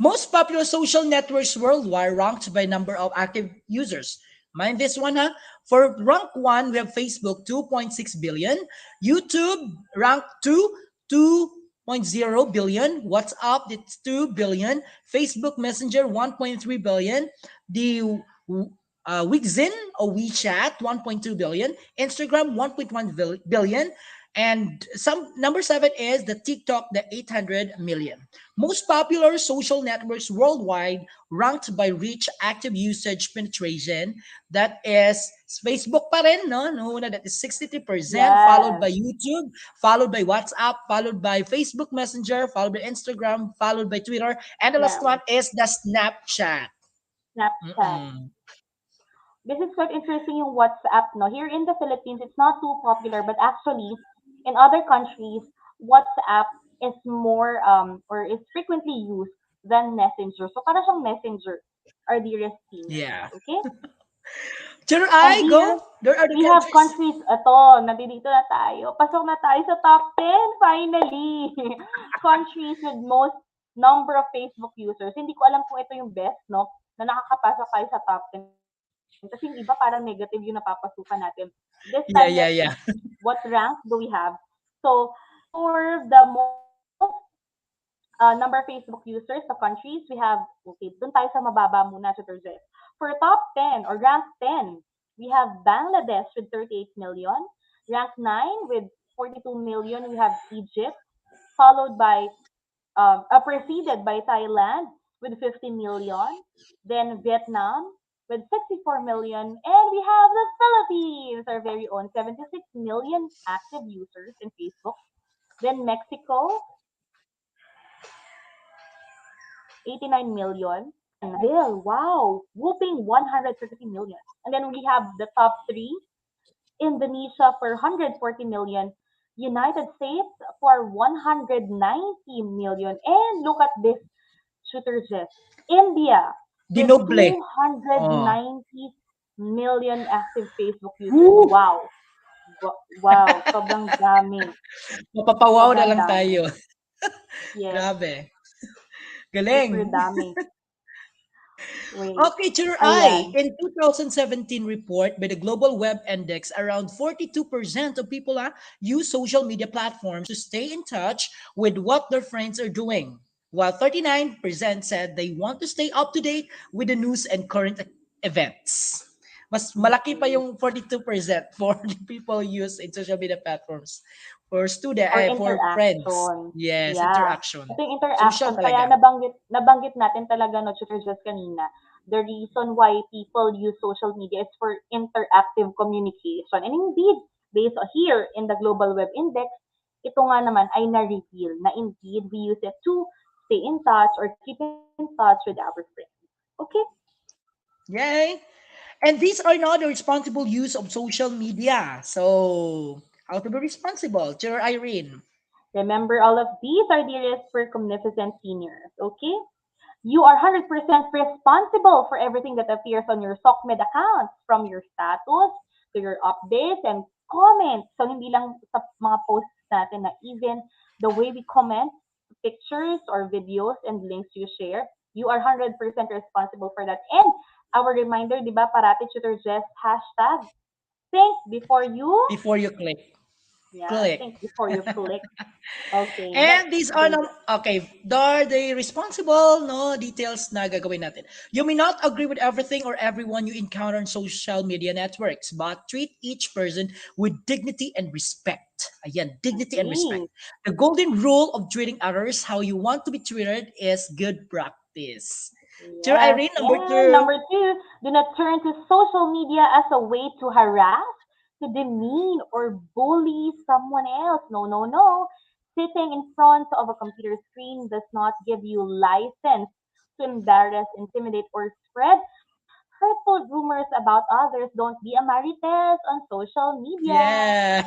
Most popular social networks worldwide ranked by number of active users. Mind this one, ha? For rank 1, we have Facebook, 2.6 billion. YouTube, rank 2, 2.0 billion. WhatsApp, it's 2 billion. Facebook Messenger, 1.3 billion. The Wixin or WeChat, 1.2 billion. Instagram, 1.1 billion. And some number 7 is the TikTok, the 800 million. Most popular social networks worldwide ranked by reach active usage penetration. That is Facebook pa rin, no? Una, that is 63%, followed Yes. by YouTube, followed by WhatsApp, followed by Facebook Messenger, followed by Instagram, followed by Twitter, and the last Yeah. one is the Snapchat. Snapchat. Mm-mm. This is quite interesting yung WhatsApp, no? Here in the Philippines, it's not too popular, but actually, in other countries, WhatsApp is more or is frequently used than Messenger. So para siyang Messenger, our dearest teens. Yeah. Okay? Sure, Our I go. dearest, There are the we have countries. countries, ito, nandito na tayo. Pasok na tayo sa top 10, finally. Countries with most number of Facebook users. Hindi ko alam kung ito yung best, no? Na nakakapasok tayo sa top 10. Kasi yung iba parang negative yung napapasukan natin. This time, let's see Yeah, yeah, what yeah. rank do we have. So, for the most number of Facebook users, the countries, we have, okay, dun tayo sa mababa muna, Tutor Jeff. For top 10 or rank 10, we have Bangladesh with 38 million. Rank 9 with 42 million, we have Egypt, followed by, preceded by Thailand with 50 million. Then Vietnam with 64 million. And we have the Philippines, our very own 76 million active users in Facebook. Then Mexico, 89 million. Brazil, wow, whooping 130 million. And then we have the top three, Indonesia for 140 million, United States for 190 million. And look at this, shooter Jess. India with Dinoble. Oh. 290 million active Facebook users. Woo! Wow. Wow, sobrang dami. Mapapawaw na Sobrang lang dami. tayo. Yes, Grabe. super Galing. dami. Wait. Okay, Sure I. Ayan. In 2017 report by the Global Web Index, around 42% of people use social media platforms to stay in touch with what their friends are doing, while 39% said they want to stay up to date with the news and current events. Mas malaki pa Okay. yung 42% for the people use in social media platforms for Or for friends. interaction. Yes, Yeah. interaction. Ito yung Social interaction. Kaya talaga. nabanggit natin talaga, no, Tutor Just kanina. The reason why people use social media is for interactive communication. And indeed, based here in the Global Web Index, ito nga naman ay na-reveal na indeed we use it to stay in touch or keep in touch with our friends. Okay? Yay! And these are not the responsible use of social media. So, how to be responsible? Dear Irene. Remember, all of these are dearest for magnificent seniors. Okay? You are 100% responsible for everything that appears on your SOCMED account, from your status to your updates and comments. So, hindi lang sa mga posts natin na even the way we comment pictures or videos and links you share, you are 100% responsible for that. And our reminder, di ba, parati Tutor Jess, hashtag, think before you, Before you click. yeah, Click. think before you click. Okay, And next, these are Tutor no, Jess. okay, are the responsible no details na gagawin natin. You may not agree with everything or everyone you encounter on social media networks, but treat each person with dignity and respect. Ayan, dignity and respect. Okay. The golden rule of treating others how you want to be treated is good practice. Dear Yes. Irene, number And two. number two, do not turn to social media as a way to harass, to demean, or bully someone else. No, no, no. Sitting in front of a computer screen does not give you license to embarrass, intimidate, or spread hurtful rumors about others. Don't be a marites on social media. Yeah.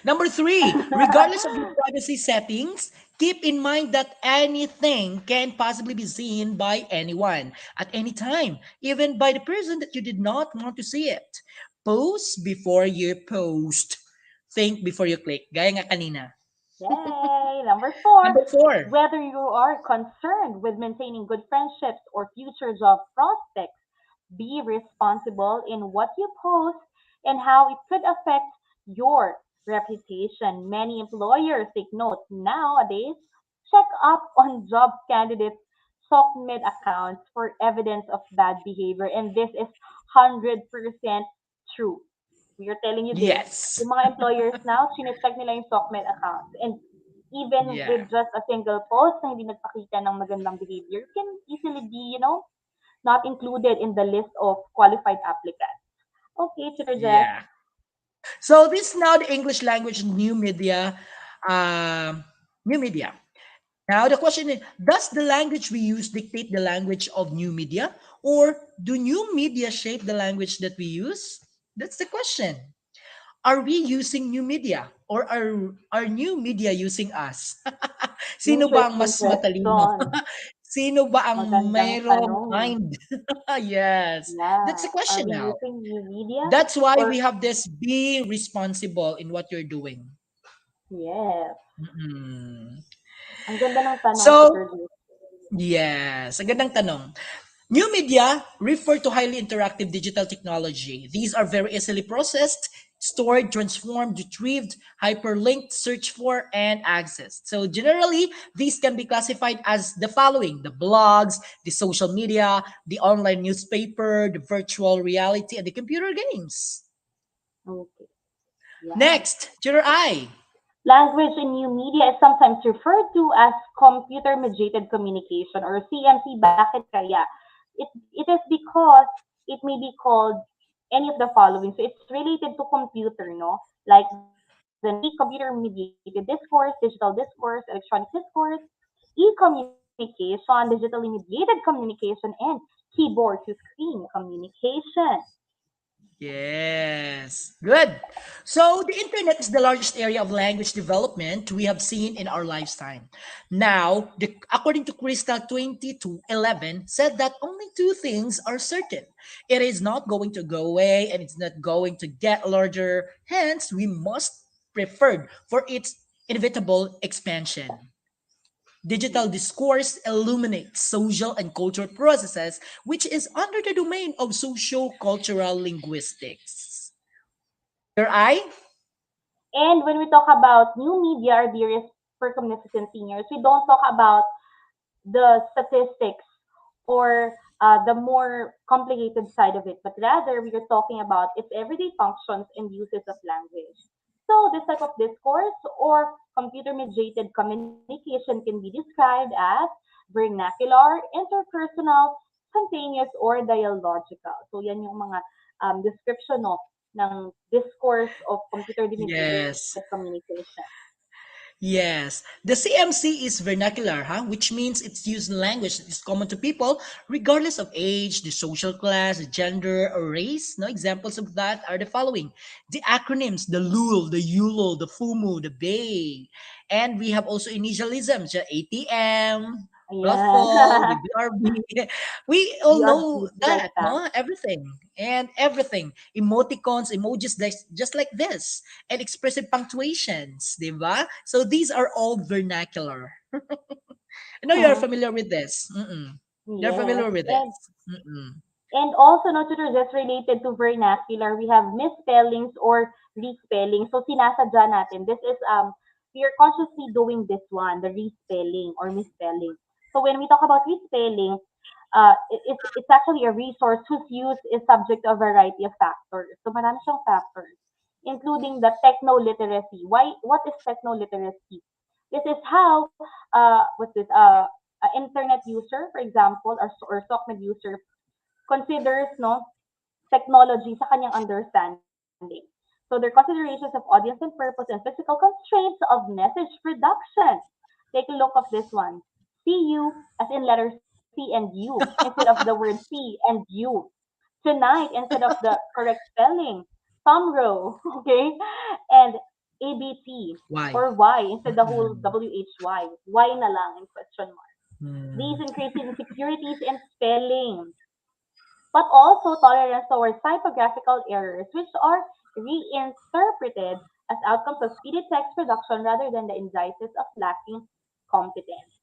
Number three, regardless of your privacy settings, keep in mind that anything can possibly be seen by anyone at any time, even by the person that you did not want to see it. Post before you post. Think before you click. Gaya nga kanina. Yay! Number four, Number four. whether you are concerned with maintaining good friendships or future job prospects, be responsible in what you post and how it could affect your reputation. Many employers take note nowadays, check up on job candidates' SOCMED accounts for evidence of bad behavior. And this is 100% true. We are telling you this. Yes. Yung mga employers now, sinecheck nila yung SOCMED accounts. And even Yeah. with just a single post na hindi nagpakita ng magandang behavior, can easily be, not included in the list of qualified applicants. Okay, Tutor Jess. Yeah. So this is now the English language um, new media. Now, the question is, does the language we use dictate the language of new media? Or do new media shape the language that we use? That's the question. Are we using new media? Or are new media using us? Sino ba ang Interesting mas matalino? question. Sino ba ang Magandang mayroong tanong. mind? Yes. That's Yeah. the Are question we now. using new media? That's why we Or, have this being responsible in what you're doing. yes. Mm. Ang ganda ng tanong, So, Tutor Juice. yes, ang gandang tanong. New media refer to highly interactive digital technology. These are very easily processed, stored, transformed, retrieved, hyperlinked, searched for, and accessed. So generally, these can be classified as the following: the blogs, the social media, the online newspaper, the virtual reality, and the computer games. Okay. Yeah. Next, your eye. Language in new media is sometimes referred to as computer mediated communication or CMC. Bakit kaya? It is because it may be called any of the following. So it's related to computer, no? Like the computer mediated discourse, digital discourse, electronic discourse, e-communication, digitally mediated communication, and keyboard to screen communication. Yes. Good. So the internet is the largest area of language development we have seen in our lifetime. Now, according to Crystal 2211, said that only two things are certain. It is not going to go away and it's not going to get larger. Hence, we must preferred for its inevitable expansion. Digital discourse illuminates social and cultural processes, which is under the domain of socio-cultural linguistics. Your eye? And when we talk about new media, our dearest for communities and seniors, we don't talk about the statistics or the more complicated side of it, but rather we are talking about its everyday functions and uses of language. So this type of discourse or computer mediated communication can be described as vernacular, interpersonal, spontaneous, or dialogical. So yan yung mga description no, ng discourse of computer mediated Yes. communication. Yes, the CMC is vernacular, huh? Which means it's used in language that is common to people, regardless of age, the social class, the gender, or race. No examples of that are the following: the acronyms, the LUL, the YULO, the FUMU, the BAY, and we have also initialisms, the ATM, Ruffle, the Ayan. BRB. We all know BRBs like that, that. no? Everything. Emoticons, emojis, just like this, and expressive punctuations, di ba? So these are all vernacular. I know you're familiar with this. Mm-mm. You're Yes. familiar with this. Mm-mm. And also, no, tutor, just related to vernacular, we have misspellings or respelling. So, sinasadya natin. This is, we are consciously doing this one, the respelling or misspelling. So, when we talk about respelling, it's actually a resource whose use is subject to a variety of factors. So, marami siyang factors, including the techno-literacy. What is techno-literacy? This is how, what's this, internet user, for example, or SOCMED user considers no technology sa kanyang understanding. So their considerations of audience and purpose and physical constraints of message production. Take a look of this one. See you as in letter C and U instead of the word C and U. Tonight instead of the correct spelling. Tomorrow, okay? And ABC Why? or Y instead the whole Mm-mm. WHY. Y na lang in question mark. These Mm. increase insecurities in spelling but also tolerance towards typographical errors, which are reinterpreted as outcomes of speedy text production rather than the indices of lacking competence.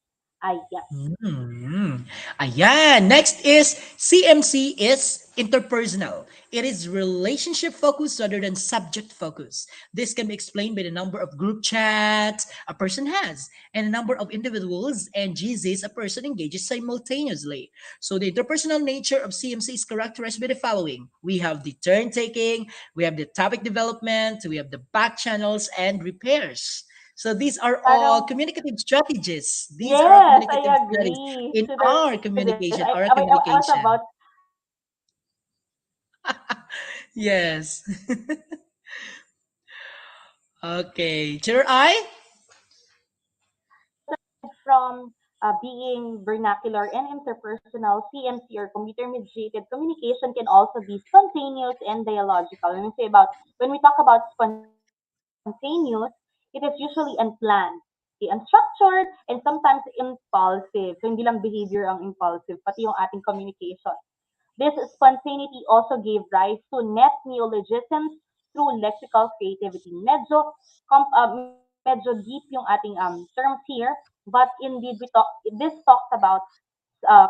Ayan. Mm. Ayan. Next is CMC is interpersonal. It is relationship focused rather than subject focused. This can be explained by the number of group chats a person has and the number of individuals and GZs a person engages simultaneously. So the interpersonal nature of CMC is characterized by the following. We have the turn taking, we have the topic development, we have the back channels and repairs. So these are all Parang, communicative strategies. These are all yes, communicative I strategies agree in to our this. communication, I our was about, communication. Yes. Okay. Chair I? from being vernacular and interpersonal, CMC or computer mediated communication can also be spontaneous and dialogical. When we talk about spontaneous, it is usually unplanned. Okay, unstructured and sometimes impulsive. So hindi lang behavior ang impulsive, pati yung ating communication. This spontaneity also gave rise to net neologisms through lexical creativity. Medyo deep yung ating terms here, but indeed this talks about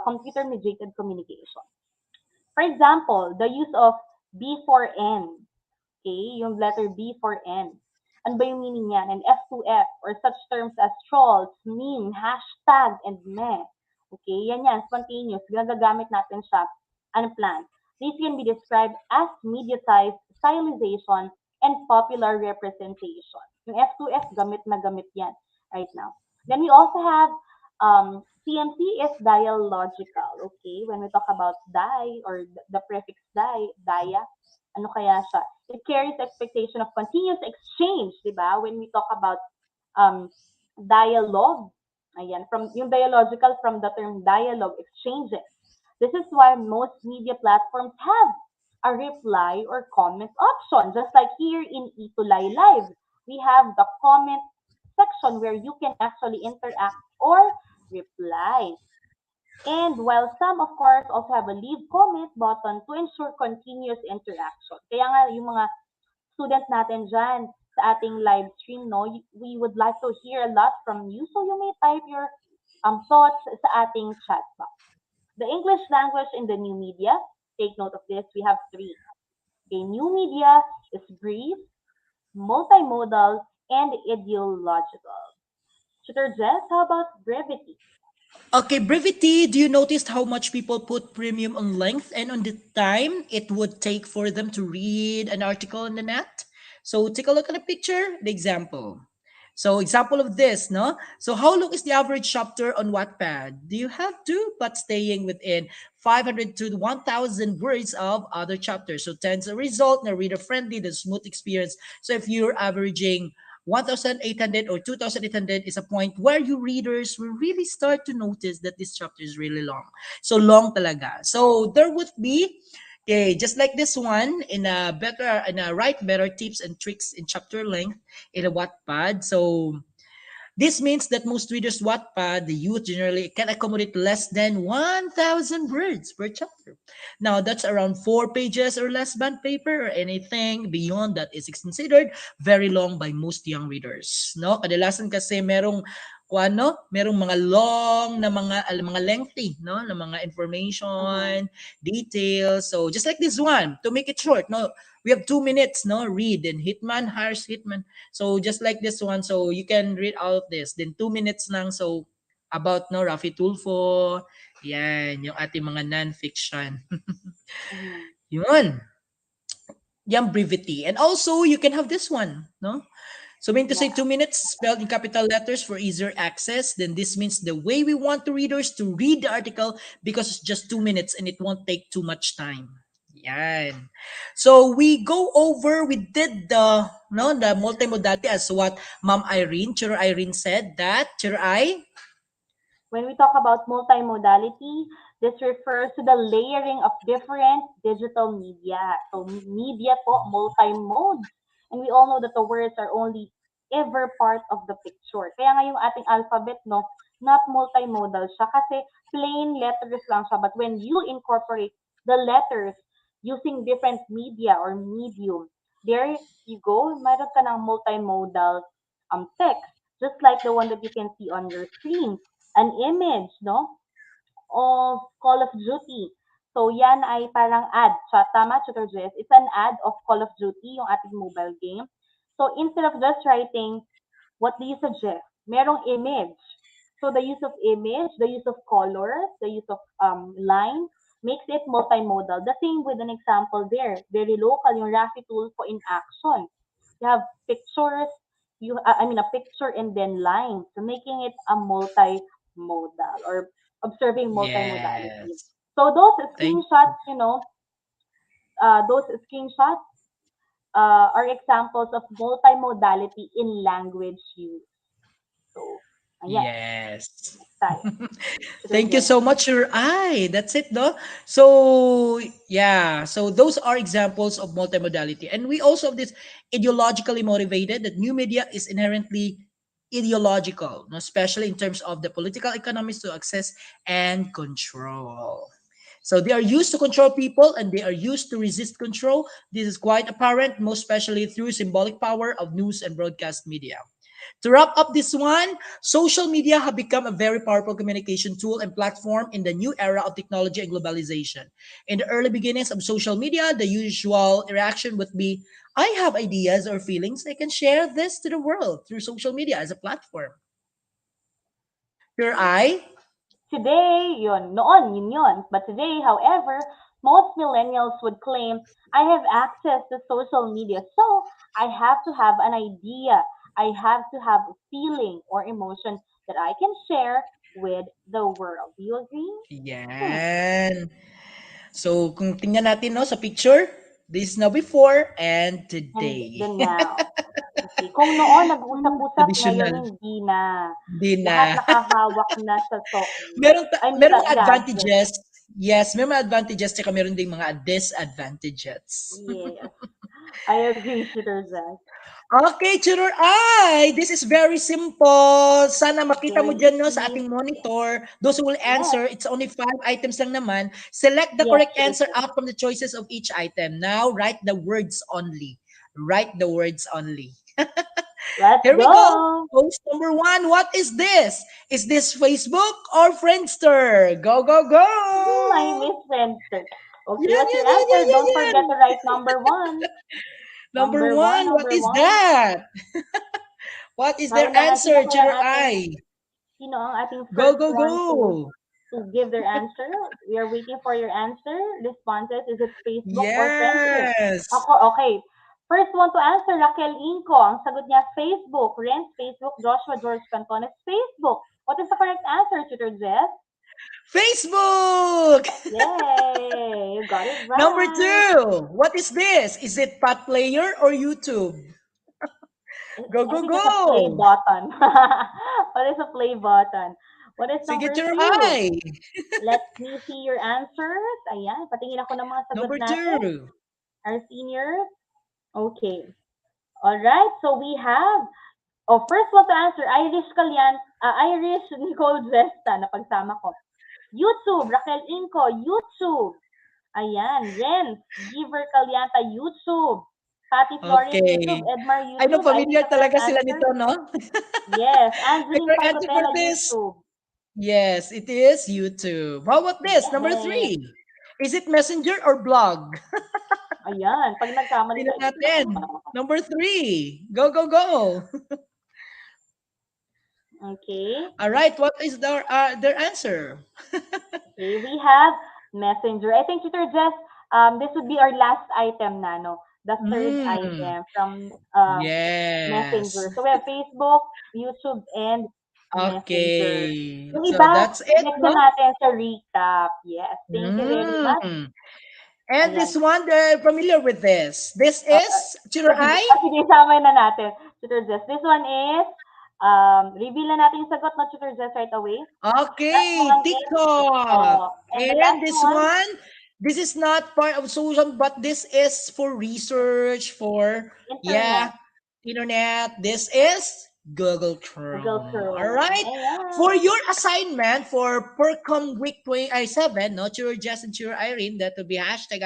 computer mediated communication. For example, the use of B for N. Okay, yung letter B for N. Ano ba yung meaning niyan? And F2F or such terms as trolls, meme, hashtag, and meh. Okay, yan, spontaneous. Ginagamit natin siya unplanned. These can be described as mediatized stylization and popular representation. Yung F2F, gamit na gamit yan right now. Then we also have CMC is dialogical. Okay, when we talk about die or the prefix dia, ano kaya siya? It carries expectation of continuous exchange, di ba? When we talk about um, dialogue, ayan, from yung dialogical from the term dialogue, exchanges. This is why most media platforms have a reply or comment option. Just like here in ETUlay Live, we have the comment section where you can actually interact or reply. And while some, of course, also have a leave comment button to ensure continuous interaction. Kaya nga, yung mga student natin dyan sa ating live stream, no, we would like to hear a lot from you. So you may type your thoughts sa ating chat box. The English language in the new media, take note of this, we have three. Okay, new media is brief, multimodal, and ideological. Tutor Jess, how about brevity? Okay, brevity. Do you notice how much people put premium on length and on the time it would take for them to read an article on the net? So take a look at the picture, the example. So example of this, no? So how long is the average chapter on Wattpad? Do you have to, but staying within 500 to 1,000 words of other chapters. So tends a result na reader friendly, the smooth experience. So if you're averaging 1,800 or 2,800 is a point where you readers will really start to notice that this chapter is really long. So long talaga. So there would be, okay, just like this one in a write better tips and tricks in chapter length in a Wattpad. So this means that most readers Wattpad, the youth generally can accommodate less than 1,000 words per chapter. Now, that's around 4 pages or less bond paper or anything beyond that is considered very long by most young readers. No? Kadalasan kasi merong mga long na mga lengthy, no, na mga Mm-hmm. information, details. So just like this one, to make it short, no, we have 2 minutes, no, read and Hitman hires Hitman. So just like this one, so you can read all of this. Then 2 minutes lang, so about no Rafi Tulfo, yan, yung ating mga non-fiction. Mm-hmm. Yun, yung brevity. And also, you can have this one, no? So mean to say Yeah. 2 minutes spelled in capital letters for easier access, then this means the way we want the readers to read the article because it's just 2 minutes and it won't take too much time. Yan. So we did the multimodality as what Ma'am Irene, Chiro Irene said that, Chiro I, When we talk about multimodality, this refers to the layering of different digital media. So media po, multi-modes. And we all know that the words are only ever part of the picture. Kaya nga yung ating alphabet, no, not multimodal siya kasi plain letters lang siya. But when you incorporate the letters using different media or medium, there you go, mayroon ka ng multimodal text, just like the one that you can see on your screen, an image, no, of Call of Duty. So, yan ay parang ad. So, tama, Tutor Jess? It's an ad of Call of Duty, yung ating mobile game. So, instead of just writing, what do you suggest? Merong image. So, the use of image, the use of colors, the use of lines, makes it multimodal. The same with an example there. Very local, yung Rafi tool for in action. You have pictures, a picture and then lines, so making it a multimodal or observing multimodality. yes. So those Thank screenshots, those screenshots are examples of multimodality in language use. So, ayan, yes. next tayo. Tutor Thank you Jess. so much, Sir I. That's it, no? So, yeah. So, those are examples of multimodality. And we also have this ideologically motivated that new media is inherently ideological, no, especially in terms of the political economies to access and control. So they are used to control people and they are used to resist control. This is quite apparent, most especially through symbolic power of news and broadcast media. To wrap up this one, social media have become a very powerful communication tool and platform in the new era of technology and globalization. In the early beginnings of social media, the usual reaction would be, I have ideas or feelings, I can share this to the world through social media as a platform. Your I? Today, yun, noon, yun. But today, however, most millennials would claim, I have access to social media, so I have to have an idea. I have to have a feeling or emotion that I can share with the world. Do you agree? Hmm. Yan. So, kung tingnan natin no, sa picture, this is now before and And today. the now. Okay. Kung noon nag-usap-usap, ngayon Traditional. hindi na. Hindi na. Lahat nakahawak na sa phone. I mean, Merong sa gadget. advantages. Yes, may mga advantages tsaka meron ding mga disadvantages. Yes. I agree, Tutor Zach. Okay, Churur Ay, this is very simple. Sana makita mo Very dyan no, sa easy. ating monitor. Those who will Yes. answer, it's only 5 items lang naman. Select the Yes, correct Tutor answer Zach. out from the choices of each item. Now, write the words only. Write the words only. Let's Here we go. go. Post number one. What is this? Is this Facebook or Friendster? Go, go, I go. miss Friendster. Okay, Yan, what's your yan, yan, yan, answer? yan, Don't yan. forget to write number one. Number Number one, one, what number is one. that? What is their Naunahan, answer, Chiro Ai? sino ang ating Go, first go, one go. to give their answer? We are waiting for your answer. Responses, is it Facebook or Friendster? Yes. Ako, okay. First one to answer, Raquel Inco. Ang sagot niya, Facebook. Renz, Facebook. Joshua George Cantones, Facebook. What is the correct answer, Tutor Jess? Facebook. Yay! You got it Number right. two, what is this? Is it Pat Player or YouTube? Go, I go, think it's a play go. button. What is a play button? What is Sige, number Chiro two? Ai. Let me see your answers. Ayan, patingin ako ng mga sagot Number natin. two. Our seniors. Okay. Alright, so we have, first one to answer, Irish Nicole Zesta, napagsama ko. YouTube, Raquel Inco, YouTube. Ayan, Renz, Giver Calyanta, YouTube. Patty Flores, YouTube. Okay. Edmar, I know YouTube. I think familiar the correct talaga sila answer, nito, no? yes. The Angeline correct answer for Pagotela, this, YouTube. yes, it is YouTube. How about this? Number Yes. three. Is it Messenger or blog? Ayan, pag nagkamali Tingnan ka, natin. Number three. Go, go, go. okay. All right. What is their answer? Okay, we have Messenger. I think, Tutor Jess, this would be our last item na, no? The third Mm, item from yes. Messenger. So we have Facebook, YouTube, and Messenger. Okay. Yung So iba, that's it, next na no? natin sa recap. Yes, thank you very much. Mm. And Ayan. this one, they're familiar with this. This is Sige, Chirai. sige, samay na natin, Tutor Jess. This one is, reveal na natin yung sagot na Tutor Jess right away. Last Okay, one is, TikTok. and the And last this one, one, this is not part of social, but this is for research, for, internet. yeah, internet. This is Google Google Chrome. All Chrome. right. For Ayan. your assignment for PERCOM week 27, no, Chiro Jess and Chiro Irene, that will be hashtag.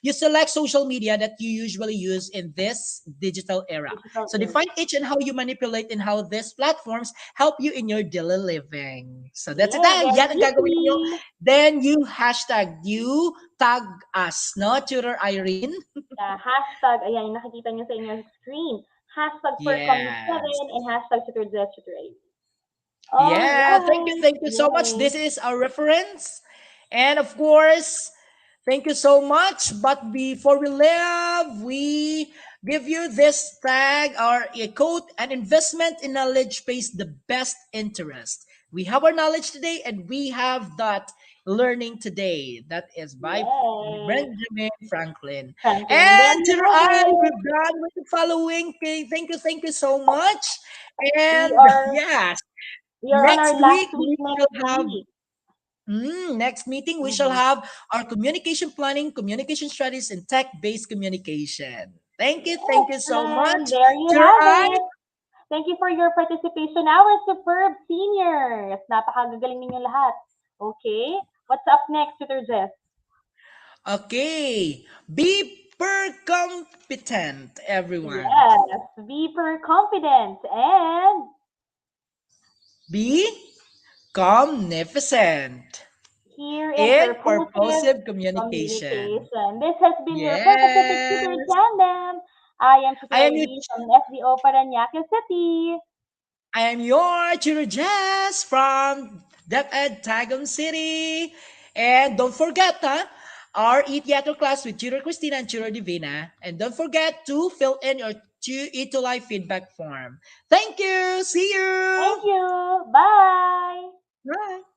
You select social media that you usually use in this digital era. Digital So era. define each and how you manipulate and how these platforms help you in your daily living. So that's it. Yeah, very Yan ang gagawin niyo. easy. Then you hashtag, you tag us, no, Chiro Irene? Hashtag, ayan, yung nakikita nyo sa inyong screen. Hashtag Yes. PERCOM7 and hashtag Tutor8. Yeah, Alright. thank you so much. Yay. This is our reference. And of course, thank you so much. But before we leave, we give you this tag or a quote: an investment in knowledge pays the best interest. We have our knowledge today and we have that learning today. That is by Yay. Benjamin Franklin. Franklin, there And you to have I, it. we're done with the following. Okay, thank you so much. We And are, yes, we are on next our week last week we next shall have week. next meeting we shall Mm-hmm. have our communication planning, communication strategies, and tech-based communication. Thank you Yes, so much. and there you Sir have I, it. Thank you for your participation, our superb seniors. Napakagagaling ninyo lahat. Okay, what's up next, Tutor Jess? Okay, be per competent, everyone. Yes, be per confident and Be comnificent here in in purposive purposive communication. communication. This has been your Purposive Tutor Yes! Tandem. I am Tutor I am your Eileen from SDO Parañaque City. I am your Tutor Jess from DepEd Tagum City. And don't forget, our e-theater class with Tutor Christina and Tutor Divina. And don't forget to fill in your ETUlay feedback form. Thank you. See Thank you. you. Bye. Bye.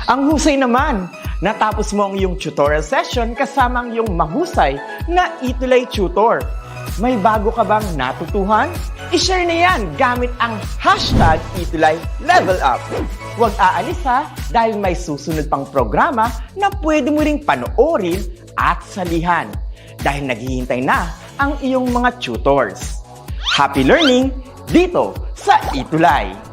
Ang husay naman! Natapos mo ang iyong tutorial session kasama ang iyong mahusay na ETUlay tutor. May bago ka bang natutuhan? I-share na yan gamit ang hashtag #ETUlayLevelUp. Huwag aalis ha dahil may susunod pang programa na pwede mo ring panoorin at salihan dahil naghihintay na ang iyong mga tutors. Happy learning dito sa ETUlay!